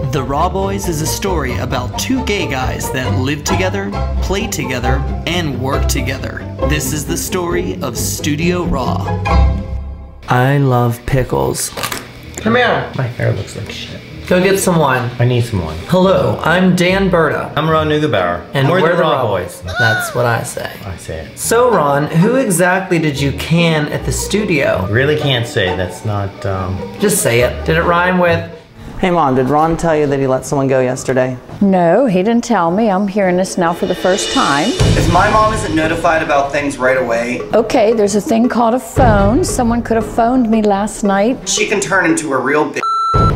The Raw Boys is a story about two gay guys that live together, play together, and work together. This is the story of Studio Raw. I love pickles. Come here. My hair looks like shit. Go get some wine. I need some wine. Hello, I'm Dan Berta. I'm Ron Neugebauer. And we're the Raw Boys. That's what I say. I say it. So Ron, who exactly did you can at the studio? Really can't say. That's not, Just say it. Did it rhyme with? Hey Mom, did Ron tell you that he let someone go yesterday? No, he didn't tell me. I'm hearing this now for the first time. If my mom isn't notified about things right away, Okay, there's a thing called a phone. Someone could have phoned me last night. she can turn into a real bitch.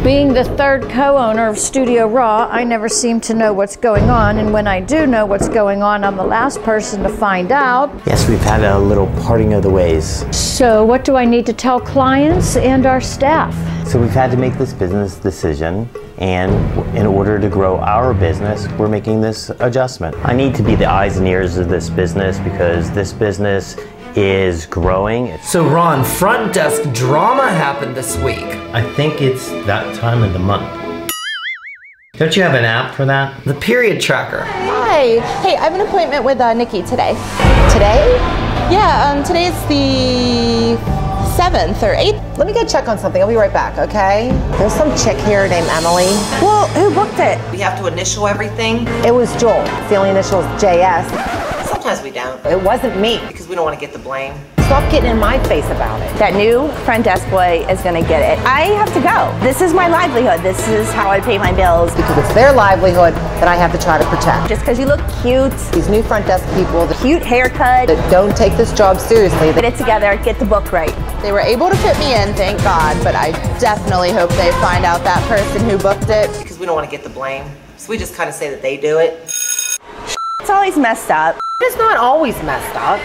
Being the third co-owner of Studio Raw, I never seem to know what's going on, and when I do know what's going on, I'm the last person to find out. Yes, we've had a little parting of the ways. So what do I need to tell clients and our staff? So we've had to make this business decision, and in order to grow our business, we're making this adjustment. I need to be the eyes and ears of this business because this business is growing. So Ron, front desk drama happened this week. I think it's that time of the month. Don't you have an app for that? The period tracker. Hi. Hey, I have an appointment with Nikki today. Today? Yeah, today's the 7th or 8th. Let me go check on something. I'll be right back, okay? There's some chick here named Emily. Well, who booked it? We have to initial everything. It was Joel. The only initial is JS. Sometimes we don't, It wasn't me. because we don't want to get the blame. Stop getting in my face about it. That new front desk boy is gonna get it. I have to go. This is my livelihood. This is how I pay my bills. Because it's their livelihood that I have to try to protect. Just because you look cute, These new front desk people that cute haircut, don't take this job seriously. get it together, get the book right. They were able to fit me in, thank God, but I definitely hope they find out that person who booked it. Because we don't want to get the blame. So we just kind of say that they do it. It's always messed up. It's not always messed up.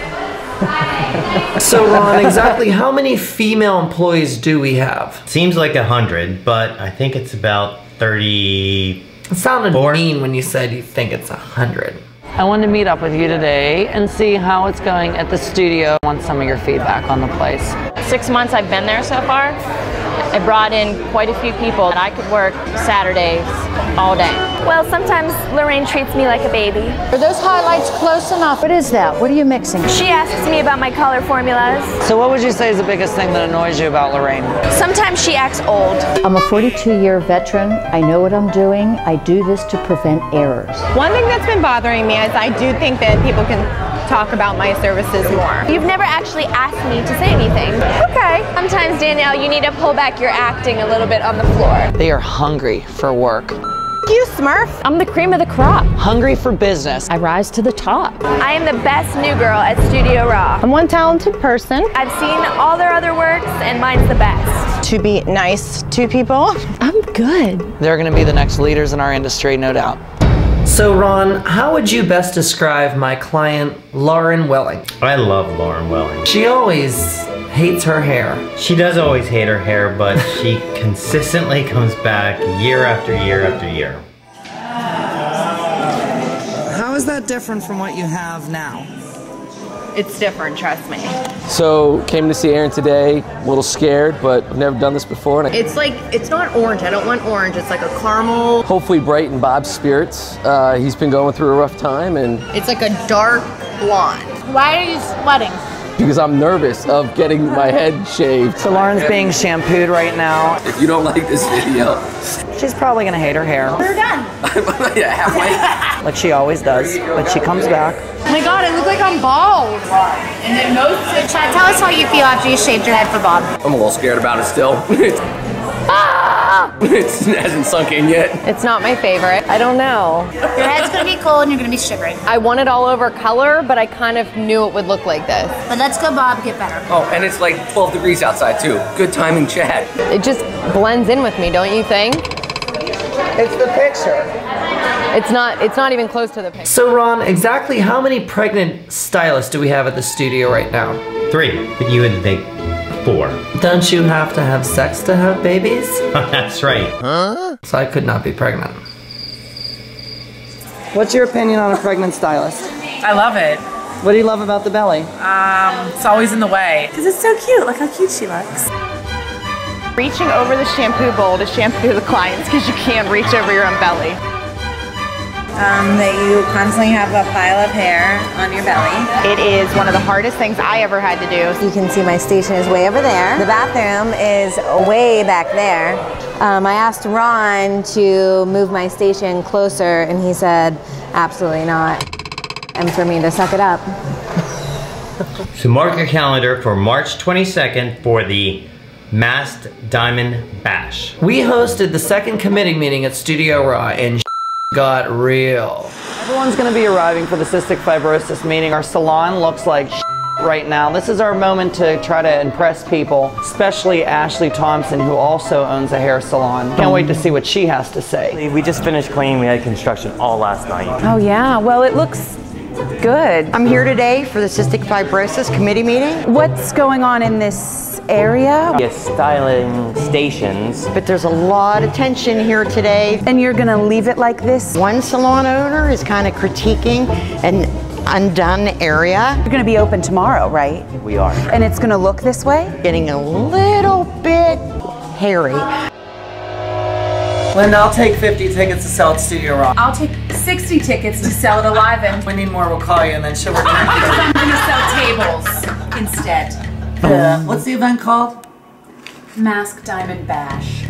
So Ron, exactly how many female employees do we have? Seems like 100, but I think it's about 30. It sounded mean when you said you think it's 100. I wanted to meet up with you today and see how it's going at the studio. I want some of your feedback on the place. 6 months I've been there so far. I brought in quite a few people and I could work Saturdays all day. Well, sometimes Lorraine treats me like a baby. Are those highlights close enough? What is that? What are you mixing? She asks me about my color formulas. So what would you say is the biggest thing that annoys you about Lorraine? Sometimes she acts old. I'm a 42-year veteran. I know what I'm doing. I do this to prevent errors. One thing that's been bothering me is I do think that people can talk about my services more. You've never actually asked me to say anything. Okay. Sometimes, Danielle, you need to pull back your acting a little bit on the floor. They are hungry for work. You Smurf. I'm the cream of the crop. Hungry for business. I rise to the top. I am the best new girl at Studio Raw. I'm one talented person. I've seen all their other works, and mine's the best. To be nice to people. I'm good. They're going to be the next leaders in our industry, no doubt. So Ron, how would you best describe my client, Lauren Welling? I love Lauren Welling. She always hates her hair. She does always hate her hair, but she consistently comes back year after year after year. How is that different from what you have now? It's different, trust me. So, came to see Aaron today, a little scared, but I've never done this before. It's like, it's not orange. I don't want orange. It's like a caramel. Hopefully brighten Bob's spirits. He's been going through a rough time, and It's like a dark blonde. Why are you sweating? because I'm nervous of getting my head shaved. So Lauren's being shampooed right now. If you don't like this video, She's probably going to hate her hair. We're done. yeah, halfway. Like she always does, but she comes back. Oh my God, I look like I'm bald. And then tell us how you feel after you shaved your head for Bob. I'm a little scared about it still. It hasn't sunk in yet. It's not my favorite. I don't know. Your head's gonna be cold and you're gonna be shivering. I wanted all over color, but I kind of knew it would look like this. But let's go, Bob, get better. Oh, and it's like 12 degrees outside too. Good timing, Chad. It just blends in with me, don't you think? It's the picture. It's not even close to the picture. So Ron, exactly how many pregnant stylists do we have at the studio right now? 3, but you would think 4. Don't you have to have sex to have babies? That's right. Huh? So I could not be pregnant. What's your opinion on a pregnant stylist? I love it. What do you love about the belly? It's always in the way. Because it's so cute. Look how cute she looks. Reaching over the shampoo bowl to shampoo the clients because you can't reach over your own belly. That you constantly have a pile of hair on your belly. It is one of the hardest things I ever had to do. You can see my station is way over there. The bathroom is way back there. I asked Ron to move my station closer and he said, absolutely not. And for me to suck it up. So mark your calendar for March 22nd for the Masked Diamond Bash. We hosted the second committee meeting at Studio Raw and got real. Everyone's going to be arriving for the cystic fibrosis meeting. Our salon looks like right now. This is our moment to try to impress people, especially Ashley Thompson, who also owns a hair salon. Can't wait to see what she has to say. We just finished cleaning. We had construction all last night. Oh yeah, well it looks good. I'm here today for the cystic fibrosis committee meeting. What's going on in this area? We have styling stations. But there's a lot of tension here today. And you're gonna leave it like this? One salon owner is kind of critiquing an undone area. You're gonna be open tomorrow, right? We are. And it's gonna look this way? Getting a little bit hairy. Linda, I'll take 50 tickets to sell at Studio Raw. I'll take 60 tickets to sell at Alive. And we need more, we'll call you and then she'll return. I'm gonna sell tables instead. What's the event called? Masked Diamond Bash.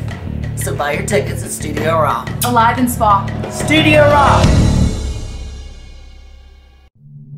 So buy your tickets at Studio Raw. Alive and Spa. Studio Raw!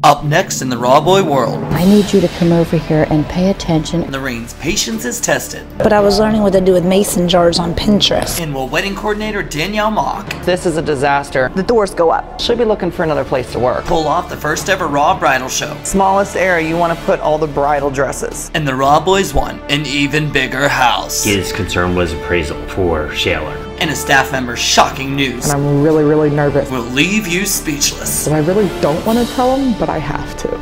Up next in the Raw Boy world, I need you to come over here and pay attention. Lorraine's patience is tested. But I was learning what to do with mason jars on Pinterest. And will wedding coordinator Danielle Mock This is a disaster. The doors go up. She'll be looking for another place to work. pull off the first ever Raw bridal show? Smallest area, you want to put all the bridal dresses. And the Raw Boys won an even bigger house. His concern was appraisal for Shaler. And a staff member's shocking news And I'm really, really nervous. will leave you speechless. And I really don't want to tell him, but I have to.